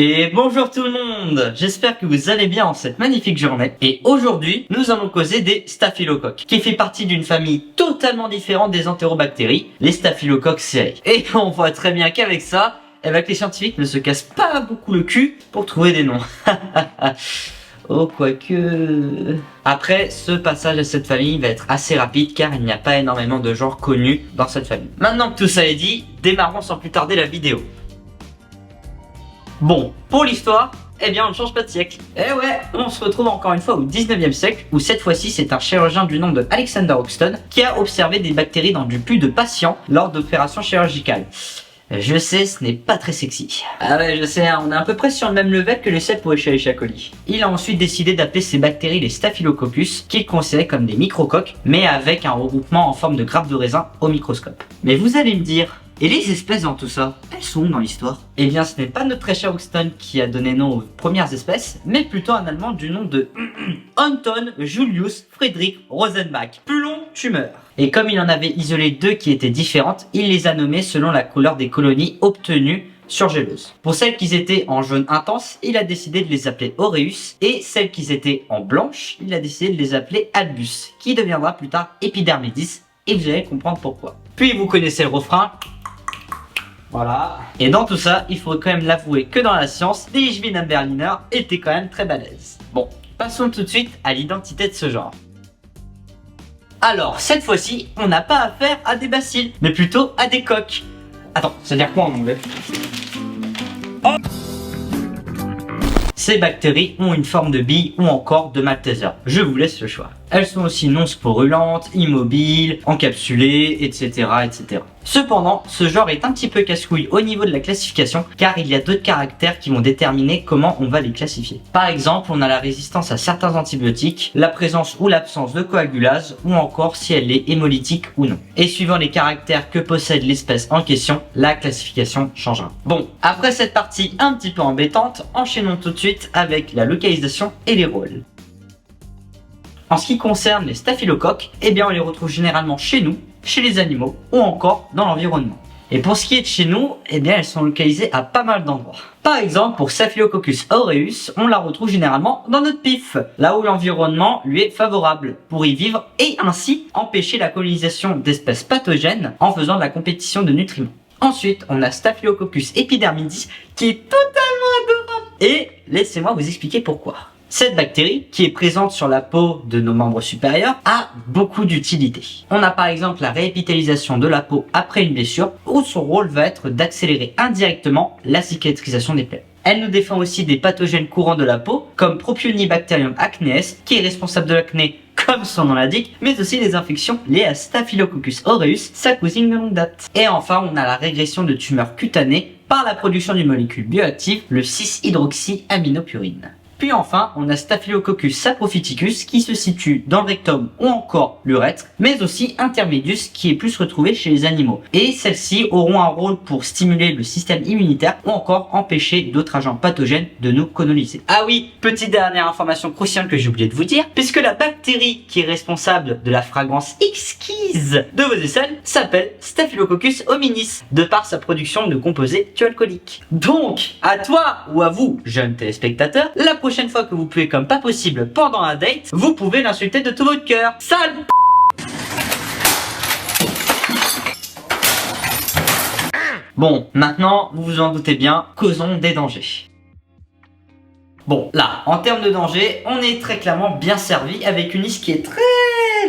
Et bonjour tout le monde, j'espère que vous allez bien en cette magnifique journée. Et aujourd'hui, nous allons causer des staphylocoques, qui fait partie d'une famille totalement différente des entérobactéries, les staphylocoques serrés. Et on voit très bien qu'avec ça, que les scientifiques ne se cassent pas beaucoup le cul pour trouver des noms. Oh, quoique... Après, ce passage à cette famille va être assez rapide car il n'y a pas énormément de genres connus dans cette famille. Maintenant que tout ça est dit, démarrons sans plus tarder la vidéo. Bon, pour l'histoire, eh bien on ne change pas de siècle. Eh ouais, on se retrouve encore une fois au 19e siècle où cette fois-ci c'est un chirurgien du nom de Alexander Hoxton qui a observé des bactéries dans du pus de patients lors d'opérations chirurgicales. Je sais, ce n'est pas très sexy. Ah ouais, je sais, on est à peu près sur le même level que les 7 pour Escherichia coli. Il a ensuite décidé d'appeler ces bactéries les Staphylococcus, qu'il considérait comme des microcoques, mais avec un regroupement en forme de grappes de raisin au microscope. Mais vous allez me dire, et les espèces dans tout ça, elles sont où dans l'histoire? Eh bien, ce n'est pas notre très cher Hoxton qui a donné nom aux premières espèces, mais plutôt un Allemand du nom de Anton Julius Friedrich Rosenbach. Plus long, tu meurs. Et comme il en avait isolé 2 qui étaient différentes, il les a nommées selon la couleur des colonies obtenues sur gélose. Pour celles qui étaient en jaune intense, il a décidé de les appeler Aureus, et celles qui étaient en blanche, il a décidé de les appeler Albus, qui deviendra plus tard Epidermidis, et vous allez comprendre pourquoi. Puis vous connaissez le refrain. Voilà. Et dans tout ça, il faut quand même l'avouer que dans la science, les Wiener Berliner étaient quand même très balèzes. Bon, passons tout de suite à l'identité de ce genre. Alors, cette fois-ci, on n'a pas affaire à des bacilles, mais plutôt à des coques. Attends, ça veut dire quoi en anglais? Oh, ces bactéries ont une forme de bille ou encore de Malteser. Je vous laisse le choix. Elles sont aussi non sporulentes, immobiles, encapsulées, etc., etc. Cependant, ce genre est un petit peu casse-couille au niveau de la classification car il y a d'autres caractères qui vont déterminer comment on va les classifier. Par exemple, on a la résistance à certains antibiotiques, la présence ou l'absence de coagulase ou encore si elle est hémolytique ou non. Et suivant les caractères que possède l'espèce en question, la classification changera. Bon, après cette partie un petit peu embêtante, enchaînons tout de suite avec la localisation et les rôles. En ce qui concerne les staphylocoques, eh bien on les retrouve généralement chez nous, chez les animaux ou encore dans l'environnement. Et pour ce qui est de chez nous, eh bien elles sont localisées à pas mal d'endroits. Par exemple, pour Staphylococcus aureus, on la retrouve généralement dans notre pif, là où l'environnement lui est favorable pour y vivre et ainsi empêcher la colonisation d'espèces pathogènes en faisant de la compétition de nutriments. Ensuite, on a Staphylococcus epidermidis qui est totalement adorable. Et laissez-moi vous expliquer pourquoi. Cette bactérie, qui est présente sur la peau de nos membres supérieurs, a beaucoup d'utilité. On a par exemple la réépitalisation de la peau après une blessure, où son rôle va être d'accélérer indirectement la cicatrisation des plaies. Elle nous défend aussi des pathogènes courants de la peau, comme Propionibacterium acneus, qui est responsable de l'acné comme son nom l'indique, mais aussi des infections liées à Staphylococcus aureus, sa cousine de longue date. Et enfin, on a la régression de tumeurs cutanées par la production d'une molécule bioactive, le 6-hydroxyaminopurine. Puis enfin, on a Staphylococcus saprophyticus qui se situe dans le rectum ou encore l'urètre, mais aussi Intermedius qui est plus retrouvé chez les animaux. Et celles-ci auront un rôle pour stimuler le système immunitaire ou encore empêcher d'autres agents pathogènes de nous coloniser. Ah oui, petite dernière information cruciale que j'ai oublié de vous dire, puisque la bactérie qui est responsable de la fragrance exquise de vos aisselles s'appelle Staphylococcus hominis, de par sa production de composés thioalcooliques. Donc, à toi ou à vous, jeunes téléspectateurs, la prochaine fois que vous pouvez comme pas possible pendant un date, vous pouvez l'insulter de tout votre cœur. Sale p***. Bon, maintenant, vous vous en doutez bien, causons des dangers. Bon, là, en termes de danger, on est très clairement bien servi avec une liste qui est très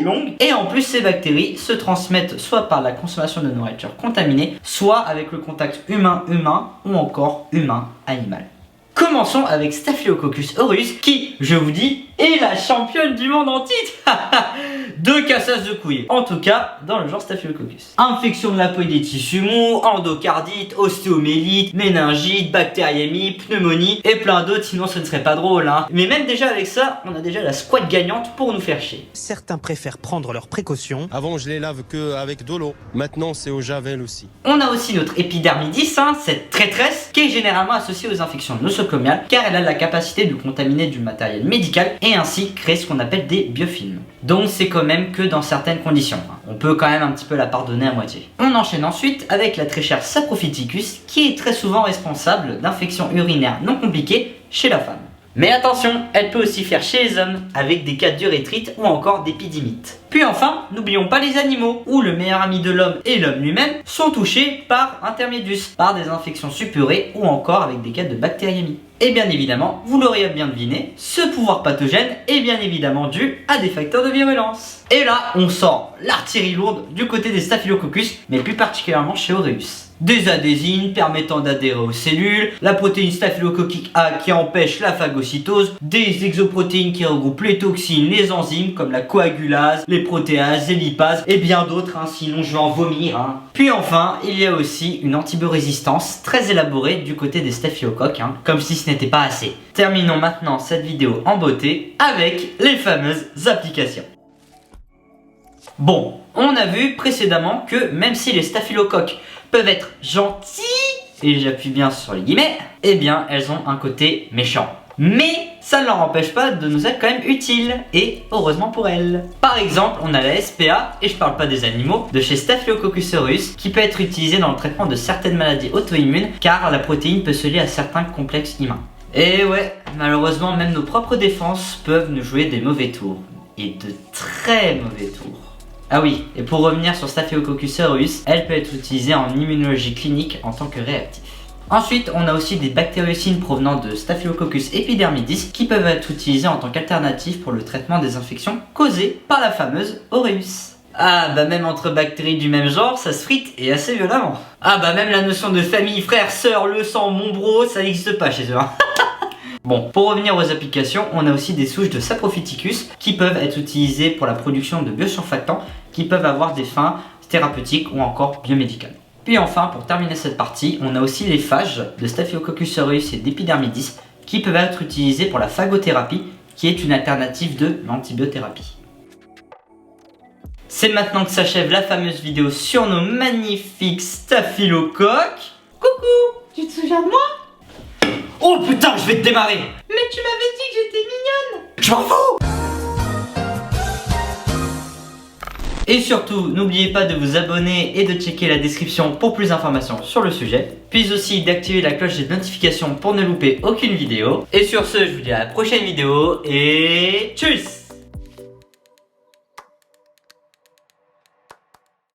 longue. Et en plus, ces bactéries se transmettent soit par la consommation de nourriture contaminée, soit avec le contact humain-humain ou encore humain-animal. Commençons avec Staphylococcus aureus qui, je vous dis, est la championne du monde en titre. De cassage de couilles. En tout cas, dans le genre Staphylococcus. Infection de la peau et des tissus mous, endocardite, ostéomélite, méningite, bactériémie, pneumonie et plein d'autres, sinon ce ne serait pas drôle, hein. Mais même déjà avec ça, on a déjà la squad gagnante pour nous faire chier. Certains préfèrent prendre leurs précautions. Avant, je les lave que avec de l'eau. Maintenant, c'est au javel aussi. On a aussi notre Epidermidis, hein, cette traîtresse, qui est généralement associée aux infections nosocomiales, car elle a la capacité de contaminer du matériel médical et ainsi créer ce qu'on appelle des biofilms. Donc c'est quand même que dans certaines conditions. On peut quand même un petit peu la pardonner à moitié. On enchaîne ensuite avec la très chère Saprophyticus qui est très souvent responsable d'infections urinaires non compliquées chez la femme. Mais attention, elle peut aussi faire chez les hommes, avec des cas d'urétrite ou encore d'épidymite. Puis enfin, n'oublions pas les animaux, où le meilleur ami de l'homme et l'homme lui-même sont touchés par intermédius, par des infections suppurées ou encore avec des cas de bactériémie. Et bien évidemment, vous l'aurez bien deviné, ce pouvoir pathogène est bien évidemment dû à des facteurs de virulence. Et là, on sort l'artillerie lourde du côté des Staphylococcus, mais plus particulièrement chez Aureus. Des adhésines permettant d'adhérer aux cellules, la protéine staphylococcique A qui empêche la phagocytose, des exoprotéines qui regroupent les toxines, les enzymes comme la coagulase, les protéases, les lipases et bien d'autres, sinon je vais en vomir. Puis enfin, il y a aussi une antibiorésistance très élaborée du côté des staphylocoques, comme si ce n'était pas assez. Terminons maintenant cette vidéo en beauté avec les fameuses applications. Bon, on a vu précédemment que même si les staphylocoques peuvent être gentils, et j'appuie bien sur les guillemets, eh bien elles ont un côté méchant. Mais ça ne leur empêche pas de nous être quand même utiles, et heureusement pour elles. Par exemple, on a la SPA, et je parle pas des animaux, de chez Staphylococcus aureus, qui peut être utilisée dans le traitement de certaines maladies auto-immunes, car la protéine peut se lier à certains complexes humains. Et ouais, malheureusement même nos propres défenses peuvent nous jouer des mauvais tours, et de très mauvais tours. Ah oui, et pour revenir sur Staphylococcus aureus, elle peut être utilisée en immunologie clinique en tant que réactif. Ensuite, on a aussi des bactériocines provenant de Staphylococcus epidermidis qui peuvent être utilisées en tant qu'alternative pour le traitement des infections causées par la fameuse aureus. Ah bah même entre bactéries du même genre, ça se frite et assez violemment. Ah bah même la notion de famille, frère, sœur, le sang, mon bro, ça n'existe pas chez eux. Bon, pour revenir aux applications, on a aussi des souches de Saprophyticus qui peuvent être utilisées pour la production de biosurfactants qui peuvent avoir des fins thérapeutiques ou encore biomédicales. Puis enfin, pour terminer cette partie, on a aussi les phages de Staphylococcus aureus et d'Epidermidis qui peuvent être utilisés pour la phagothérapie qui est une alternative de l'antibiothérapie. C'est maintenant que s'achève la fameuse vidéo sur nos magnifiques staphylocoques. Coucou, tu te souviens de moi? Oh putain, je vais te démarrer! Mais tu m'avais dit que j'étais mignonne! Je m'en fous! Et surtout, n'oubliez pas de vous abonner et de checker la description pour plus d'informations sur le sujet. Puis aussi d'activer la cloche des notifications pour ne louper aucune vidéo. Et sur ce, je vous dis à la prochaine vidéo et tchuss!